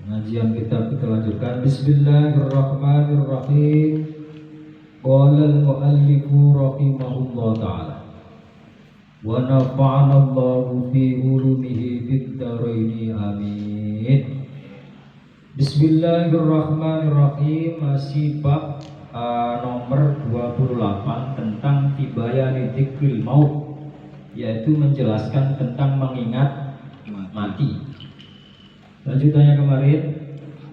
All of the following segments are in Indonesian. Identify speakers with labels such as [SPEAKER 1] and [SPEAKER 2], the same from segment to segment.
[SPEAKER 1] Pengajian kita lanjutkan. Bismillahirrahmanirrahim. Qala al-muallifu rahimahullah ta'ala wa nafa'ana Allahu fi ulumihi fid dharaini amin. Bismillahirrahmanirrahim. Masih bab nomor 28 tentang tibayani dzikril maut, yaitu menjelaskan tentang mengingat mati. Lanjutannya kemarin,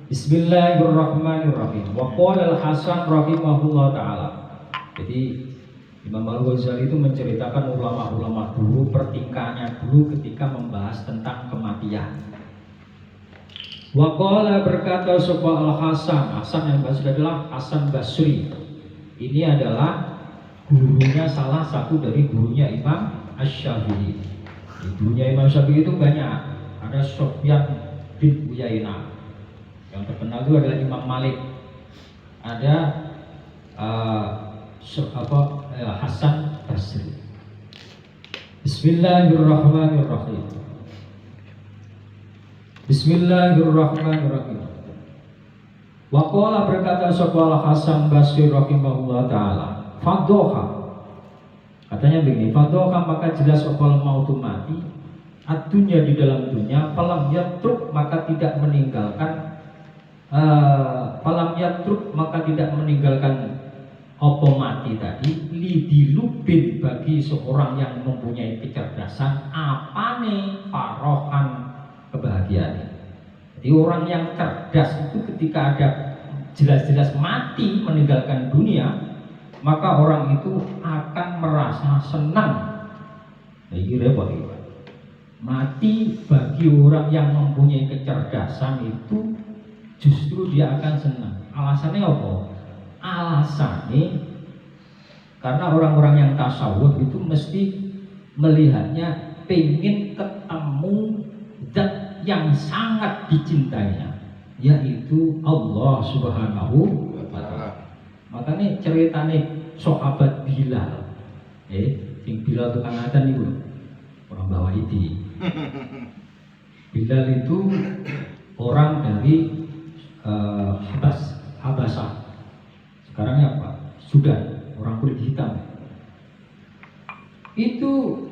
[SPEAKER 1] Bismillahirrahmanirrahim. Wa qala al-Hasan rahimahullah ta'ala. Jadi Imam Al-Ghazali itu menceritakan ulama-ulama dulu, pertingkahannya dulu ketika membahas tentang kematian. Wa qala, berkata sapa al-Hasan, Hasan yang Basri adalah Hasan Basri. Ini adalah gurunya, salah satu dari gurunya Imam Asy-Syafi'i. Gurunya Imam Syafi'i itu banyak. Ada Sufyan bin Uyainah, yang terkenal itu adalah Imam Malik. Ada Hasan Basri. Bismillahirrahmanirrahim. Bismillahirrahmanirrahim. Wa qala, berkata sapa Hasan Basri rahimahullah taala, fadhoha, katanya begini, fadhoha maka jelas opal mautu mati, atunya di dalam dunia, falam yatruk maka tidak meninggalkan, falam yatruk maka tidak meninggalkan opo mati tadi, lidilubin bagi seorang yang mempunyai kecerdasan, apane farohan, kebahagiaan. Jadi orang yang cerdas itu ketika ada jelas-jelas mati meninggalkan dunia, maka orang itu akan merasa senang. Nah, ini repot ini. Mati bagi orang yang mempunyai kecerdasan itu justru dia akan senang. Alasannya apa? Alasannya karena orang-orang yang tasawuf itu mesti melihatnya pengen ketemu zat yang sangat dicintainya, yaitu Allah Subhanahu wa ta'ala. Makanya ceritanya sahabat Bilal, sing Bilal tukang adzan niku orang bawa itu. Bilal itu orang dari Habasah. Sekarang apa? Sudan, orang kulit hitam. Itu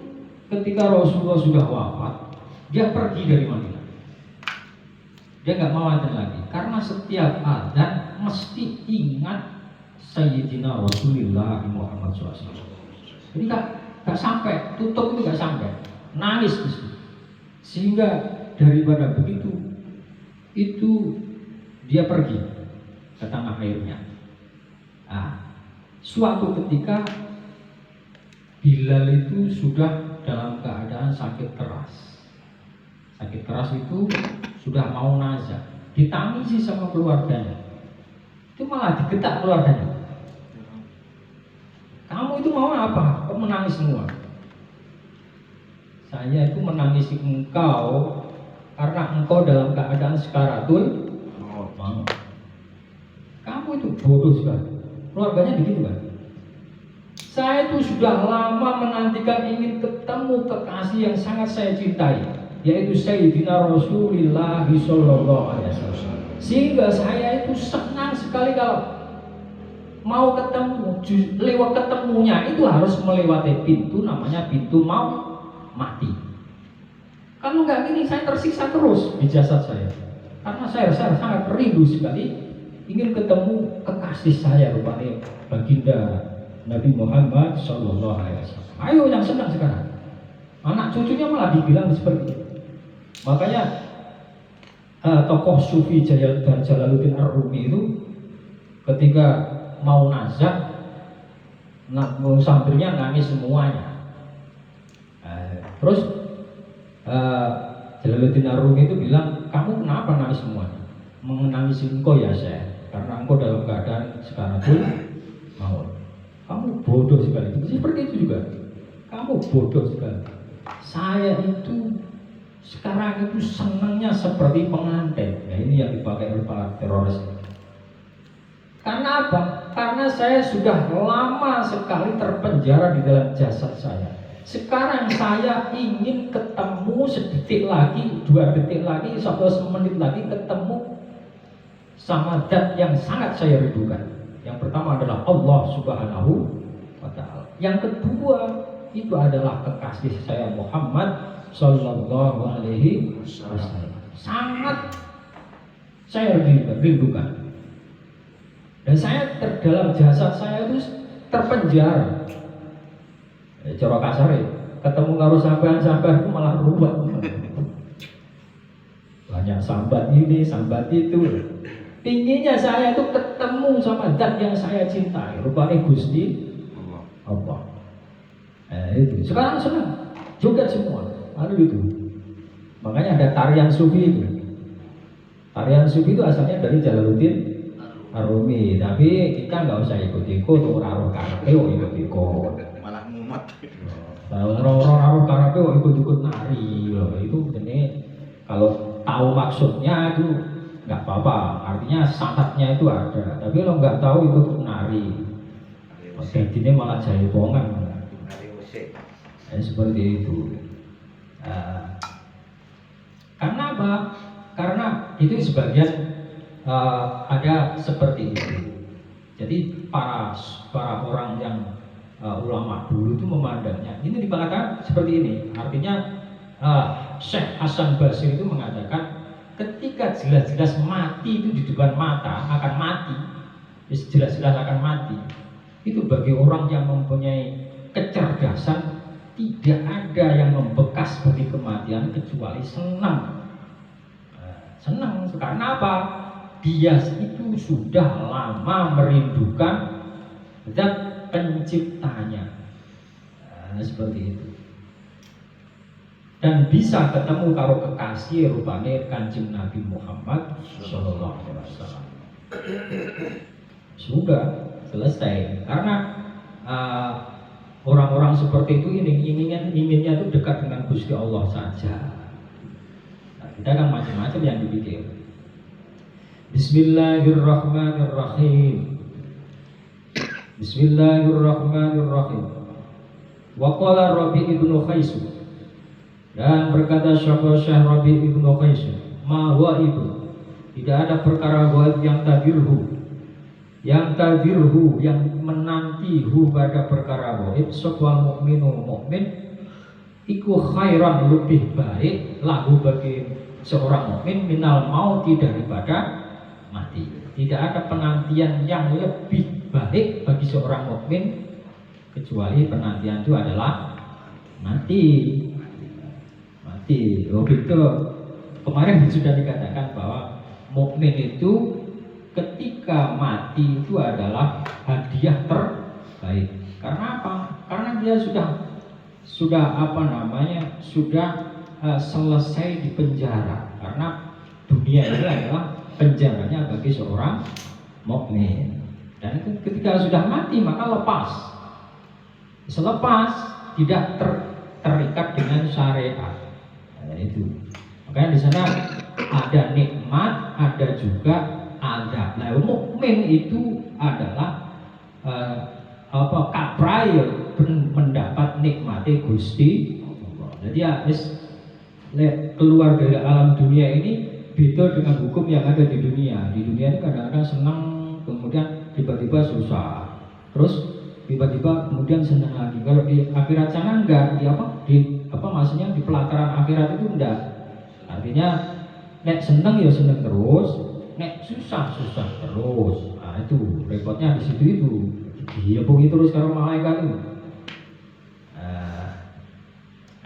[SPEAKER 1] ketika Rasulullah sudah wafat, dia pergi dari Madinah. Dia nggak mau adzan lagi, karena setiap adzan mesti ingat Sayyidina Rasulullah Muhammad SAW. Jadi nggak sampai, tutup itu nggak sampai, nangis gitu. Sehingga daripada begitu, itu dia pergi ke tanah airnya. Nah, suatu ketika Bilal itu sudah dalam keadaan sakit keras. Sakit keras itu sudah mau nazar, ditangisi sama keluarganya. Itu malah digetak keluarganya. Kamu itu mau apa? Kok menangis semua? Saya itu menangisi engkau karena engkau dalam keadaan sekaratul maut. Kamu itu bodoh sekali. Keluarganya begitu kan? Saya itu sudah lama menantikan ingin ketemu kekasih yang sangat saya cintai, yaitu Sayyidina Rasulullah sallallahu alaihi wasallam. Sehingga saya itu senang sekali kalau mau ketemu. Lewat ketemunya itu harus melewati pintu, namanya pintu mati. Kalau nggak gini saya tersiksa terus di jasad saya, karena saya sangat rindu sekali ingin ketemu kekasih saya, rupanya baginda Nabi Muhammad sallallahu alaihi wasallam. Ayo yang senang sekarang. Anak cucunya malah dibilang seperti itu. Makanya tokoh Sufi Jalaluddin Ar-Rumi itu ketika mau nazar, santrinya nangis semuanya. Terus Jalaluddin Ar-Rumi itu bilang, kamu kenapa nangis semuanya? Menangis engkau ya saya, karena engkau dalam keadaan sekarang pun maut. Kamu bodoh sekali. Seperti itu juga. Kamu bodoh sekali. Saya itu sekarang itu senangnya seperti pengantin. Nah, ini yang dipakai oleh para teroris. Karena apa? Karena saya sudah lama sekali terpenjara di dalam jasad saya. Sekarang saya ingin ketemu sedetik lagi, 2 detik lagi, 1 menit lagi ketemu sama zat yang sangat saya rindukan. Yang pertama adalah Allah Subhanahu wa Ta'ala. Yang kedua itu adalah kekasih saya Muhammad Sallallahu Alaihi Wasallam. Sangat saya rindukan. Dan saya dalam jasad saya itu terpenjara. Cara kasar ya, ketemu karo sampean-sampean itu malah ruwet. Banyak sambat ini, sambat itu. Tingginya saya itu ketemu sama zat yang saya cintai. Rupanya Gusti Allah. Itu. Sekarang senang, joget semua. Lalu itu. Makanya ada tarian sufi itu. Tarian sufi itu asalnya dari Jalaluddin Arumi. Tapi kita nggak usah ikut-ikut, orang karepe ikut-ikut.
[SPEAKER 2] Malah mumet.
[SPEAKER 1] Orang karepe ikut-ikut nari. Itu ini kalau tahu maksudnya itu nggak apa-apa. Artinya sanatnya itu ada. Tapi kalau nggak tahu ikut nari, jadinya malah jaipongan. Seperti itu. Karena apa? Karena itu sebagian ada seperti itu. Jadi para orang yang ulama dulu itu memandangnya. Ini dikatakan seperti ini. Artinya Syekh Hasan Basri itu mengatakan ketika jelas-jelas mati itu di depan mata akan mati, jelas-jelas akan mati. Itu bagi orang yang mempunyai kecerdasan tidak ada yang membekas bagi kematian kecuali senang. Senang karena apa? Dia itu sudah lama merindukan zat penciptanya. Seperti itu. Dan bisa ketemu karo kekasih rupane Kanjeng Nabi Muhammad Sallallahu Alaihi Wasallam. Sudah selesai. Karena orang-orang seperti itu inginnya itu dekat dengan Gusti Allah saja. Nah, kita kan macam-macam yang dipikir. Bismillahirrahmanirrahim. Bismillahirrahmanirrahim. Wa qala Rabi ibnu Khais. Dan berkata Syekh Rabi ibnu Khais, ma huwa itu. Tidak ada perkara gaib yang tadirhu, yang menantihu pada perkara gaib. Sebuah mukmin iku khairan lebih baik lahu bagi seorang mukmin minal mauti daripada mati. Tidak ada penantian yang lebih baik bagi seorang mukmin kecuali penantian itu adalah mati. Oh gitu. Kemarin sudah dikatakan bahwa mukmin itu ketika mati itu adalah hadiah terbaik. Karena apa? Karena dia sudah selesai di penjara. Karena dunia ini adalah penjaranya bagi seorang mukmin. Dan itu ketika sudah mati maka lepas. Selepas tidak terikat dengan syariat. Itu. Makanya di sana ada nikmat, ada juga adab. Nah, mukmin itu adalah kaprail mendapat nikmati Gusti Allah. Jadi ya keluar dari alam dunia ini beda dengan hukum yang ada di dunia. Di dunia ini kadang-kadang senang, kemudian tiba-tiba susah. Terus tiba-tiba kemudian senang lagi. Kalau di akhirat sana enggak, maksudnya di pelataran akhirat itu enggak. Artinya nek seneng ya seneng terus, nek susah terus. Nah itu repotnya di situ itu. Dihubungi terus karo malaikat itu.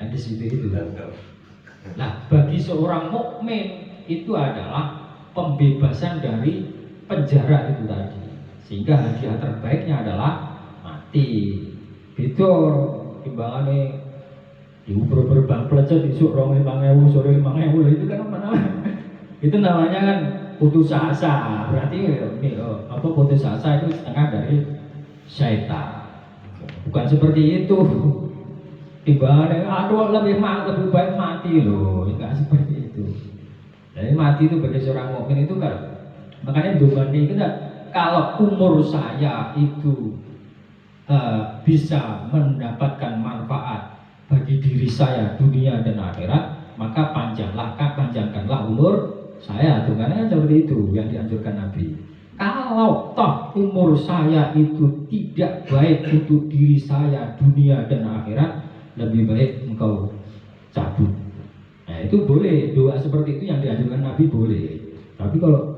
[SPEAKER 1] Di situ itu. Nah, bagi seorang mukmin itu adalah pembebasan dari penjara itu tadi. Sehingga hadiah terbaiknya adalah mati. Itu timbangannya diukur berbang pelajar isuk 5.000 sore 5.000 itu kan apa namanya? Itu namanya kan putus asa. Berarti putus asa itu setengah dari syaitan. Bukan seperti itu. Timbangannya lebih baik mati loh. Enggak seperti itu. Jadi mati itu bagi seorang mukmin itu kan, makanya domani kita kalau umur saya itu bisa mendapatkan manfaat bagi diri saya dunia dan akhirat, maka panjangkanlah umur saya tungannya seperti itu yang dianjurkan Nabi. Kalau toh umur saya itu tidak baik untuk diri saya, dunia dan akhirat, lebih baik engkau cabut. Nah itu boleh, doa seperti itu yang dianjurkan Nabi boleh. Tapi kalau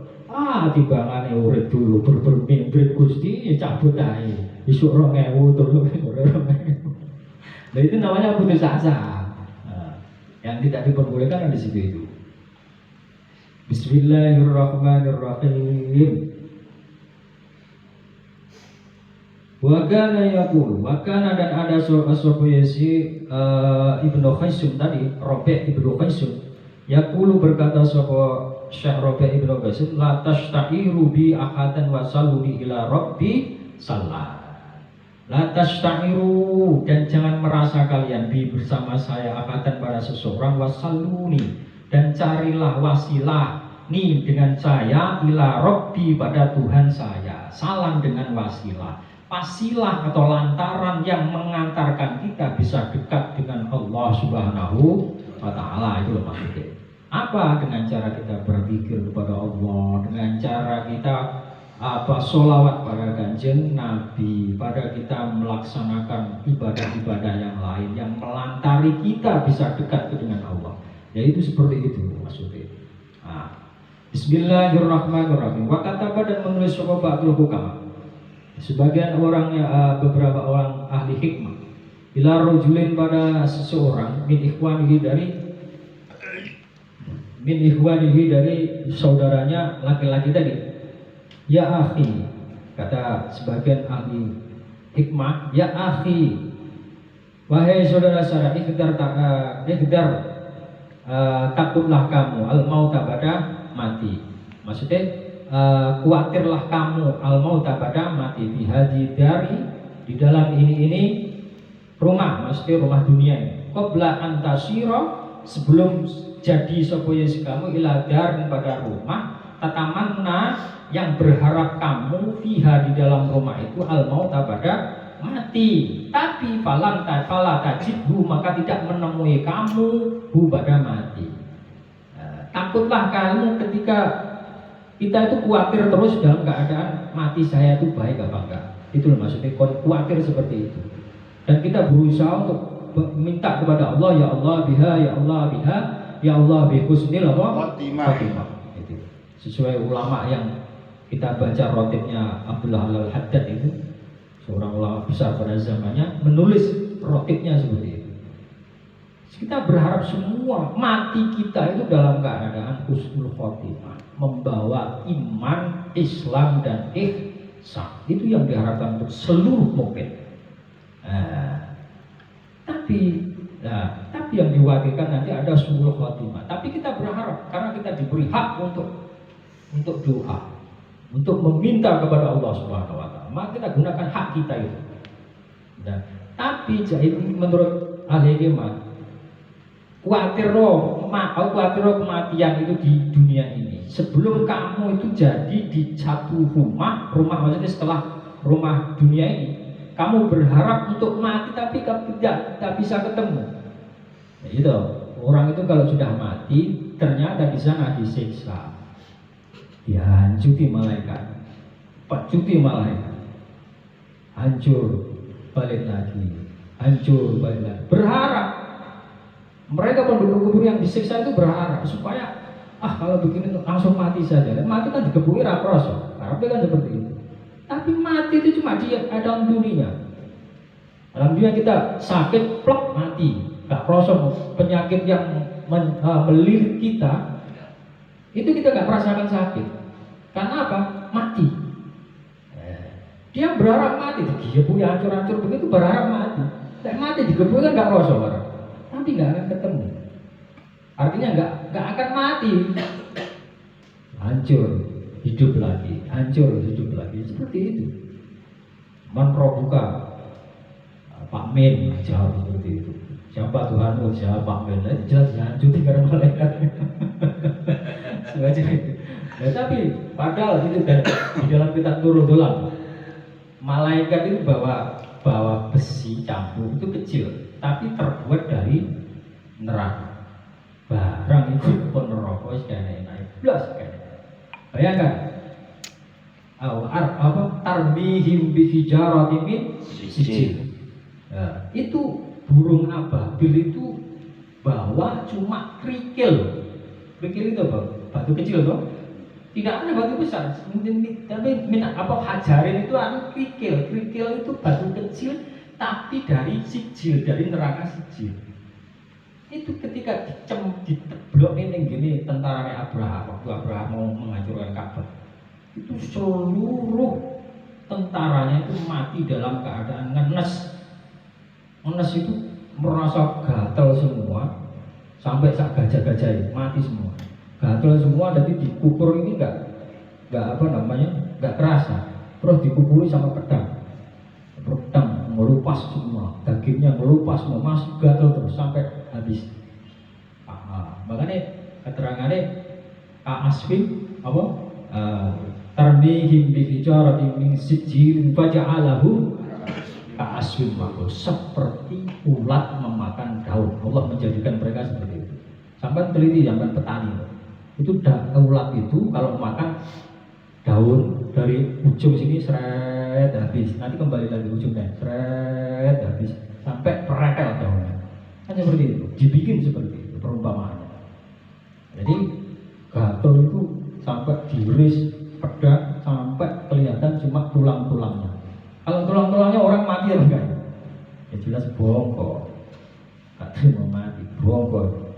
[SPEAKER 1] timbangane urip dulu bermimpi Gusti ya cabut ae. Isuk 2000 terus 2000. Nah itu namanya putus asa. Nah, yang tidak diperbolehkan di situ itu. Bismillahirrahmanirrahim. Wakana yaqul, wakana dan ada sahabat Yasi Ibnu Khaisum tadi, Rabi' Ibnu Khaisum yaqulu berkata sahabat Syekh Rabi' Ibnu Khaisum, la tashta'iru bi ahadan wa saluni ila rabbi sallallahu. La tashta'iru, dan jangan merasa kalian bi bersama saya ahadan pada seseorang, wa saluni, dan carilah wasilah ni dengan saya ila rabbi pada Tuhan saya. Salam dengan wasilah, wasilah atau lantaran yang mengantarkan kita bisa dekat dengan Allah Subhanahu wa ta'ala. Itu maksudnya. Apa? Dengan cara kita berzikir kepada Allah, dengan cara kita sholawat pada kanjeng Nabi, pada kita melaksanakan ibadah-ibadah yang lain yang melantari kita bisa dekat dengan Allah. Yaitu seperti itu maksudnya. Bismillahirrahmanirrahim. Wa kataba, dan menulis sapa ba'dul hukama, sebagian orang beberapa orang ahli hikmah, ila rajulin pada seseorang min ikhwanihi dari saudaranya laki-laki tadi. Ya akhi, kata sebagian ahli hikmah, ya akhi, wahai saudara saya, takutlah kamu al-mauta pada mati. Maksudnya khawatirlah kamu al-mauta pada mati, bihadi dari di dalam ini rumah, maksudnya rumah dunia ini. Qabla antasiro, sebelum jadi sopoye kamu ila dar pada rumah, tatamanna, yang berharap kamu fiha di dalam rumah itu al-mauta pada mati. Tapi fala tajidhu, maka tidak menemui kamu hu pada mati. Takutlah kamu ketika kita itu khawatir terus dalam keadaan mati saya itu baik apa enggak. Itu maksudnya khawatir seperti itu. Dan kita berusaha untuk minta kepada Allah, ya Allah biha, ya Allah biha, ya Allah bi husnil khatimah. Itu sesuai ulama yang kita baca rotibnya Abdullah Al-Haddad itu, seorang ulama besar pada zamannya, menulis rotibnya seperti itu. Kita berharap semua mati kita itu dalam keadaan husnul khotimah, membawa iman, Islam dan ihsan. Itu yang diharapkan untuk seluruh mukmin. Tapi yang diwakilkan nanti ada husnul khotimah. Tapi kita berharap karena kita diberi hak untuk doa, untuk meminta kepada Allah Subhanahu wa ta'ala, maka kita gunakan hak kita itu. Tapi menurut ahli hikmah, khawatir kematian itu di dunia ini. Sebelum kamu itu jadi di satu rumah maksudnya setelah rumah dunia ini, kamu berharap untuk mati tapi tidak bisa ketemu. Nah, itu orang itu kalau sudah mati ternyata di sana disiksa, dihancuti malaikat, pacuti malaikat, hancur balik lagi, hancur balik lagi. Berharap mereka penduduk kubur yang disiksa itu berharap supaya kalau begini langsung mati saja. Mati kan digebui rakroso, harapnya kan seperti itu. Tapi mati itu cuma di dalam dunia. Dalam dunia kita sakit, plok mati, gak kroso. Penyakit yang melilit kita itu kita gak merasakan sakit. Karena apa? Mati. Dia berharap mati, digebui hancur-hancur begitu berharap mati. Tapi mati digebui kan gak kroso orang. Tapi nggak akan ketemu. Artinya nggak akan mati. Hancur, hidup lagi, hancur, hidup lagi. Seperti itu. Man robuka, Pak Min jawab seperti itu. Siapa Tuhanmu? Siapa Pak Min? Itu jelas dihancuti karena malaikat. Sengaja itu. Nah, tapi padahal itu di dalam kitab Nurul Dolam, malaikat itu bawa besi campur itu kecil, tapi terbuat dari neraka. Barang itu pun neraka sekalian naik. blas kayaknya. Bayangkan. Tarbihim bi hijaratin min sijil. Nah, itu burung ababil itu bawa cuma kerikil. Kerikil itu apa? Batu kecil toh? Tidak ada batu besar. Tapi hajarin itu kerikil. Kerikil itu batu kecil tapi dari sijil, dari neraka sijil. Itu ketika diteblok ini gini tentaranya Abraham waktu Abraham mau menghancurkan Ka'bah. Itu seluruh tentaranya itu mati dalam keadaan ngenes. Ngenes itu merasa gatal semua sampai sak gajah-gajah mati semua. Gatal semua, jadi dikukur ini enggak kerasa. Terus dikukuri sama pedang. Pedang melupas semua, dagingnya melupas semua, masih gatal terus sampai habis. Makanya keterangannya Asfin tarbihim bi hijaratin min sijil faja'alahu ka'asfin ma'kul, seperti ulat memakan daun. Allah menjadikan mereka seperti itu. Sampai teliti, sampai petani itu ulat itu kalau makan daun dari ujung sini seret habis, nanti kembali lagi ujungnya seret habis sampai perekel daunnya. Kan seperti itu, dibikin seperti itu perumpamaannya. Jadi gatel itu sampai diiris pedang sampai kelihatan cuma tulang-tulangnya. Kalau tulang-tulangnya orang mati ya enggak? Ya jelas bongkok. Gak terima mati, bongkok.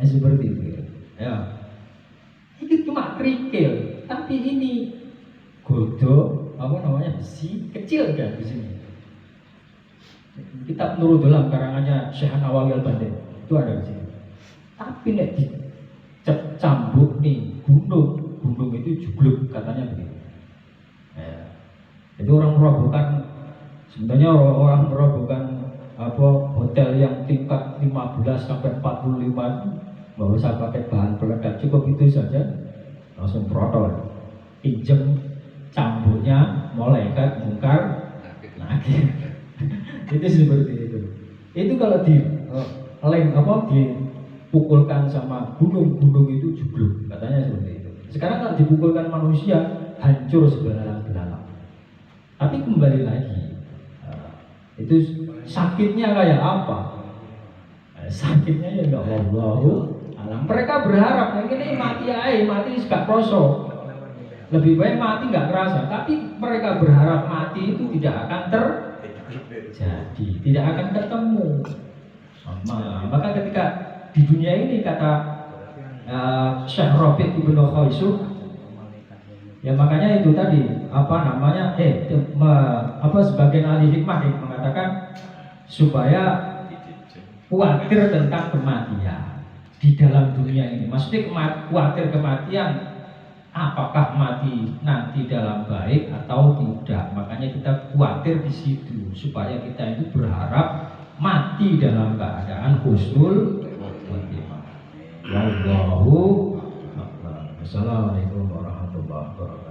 [SPEAKER 1] Seperti itu. Ya. Ini cuma kerikil, tapi ini godok besi kecil kan di sini. Kitab Nurul Dalam karangannya Syekh Nawawi Al-Bandar itu ada di sini. Tapi nek dicambuk nih gunung itu jugluk katanya begitu. Ya. Jadi orang merobohkan hotel yang tingkat 15 sampai 45 itu nggak usah pakai bahan peledak, cukup itu saja langsung protol, pinjem cambuknya malaikat mungkar nakir. Itu seperti itu. Itu kalau dipukulkan sama gunung itu jugluk katanya seperti itu. Sekarang kalau dipukulkan manusia hancur sebelalang-belalang. Tapi kembali lagi, itu sakitnya kayak apa? Sakitnya ya nggak Allahu alam. Mereka berharap ini mati gak kroso. Lebih baik mati nggak kerasa. Tapi mereka berharap mati itu tidak akan terjadi, tidak akan ketemu. Maka ketika di dunia ini kata Syekh Rabi' Ibnu Khaisu, ya makanya itu tadi sebagian ahli hikmah mengatakan supaya khawatir tentang kematian di dalam dunia ini. Maksudnya khawatir kematian, apakah mati nanti dalam baik atau tidak. Makanya kita khawatir di situ supaya kita itu berharap mati dalam keadaan husnul khotimah. Wallahu a'lam. Assalamualaikum warahmatullahi wabarakatuh.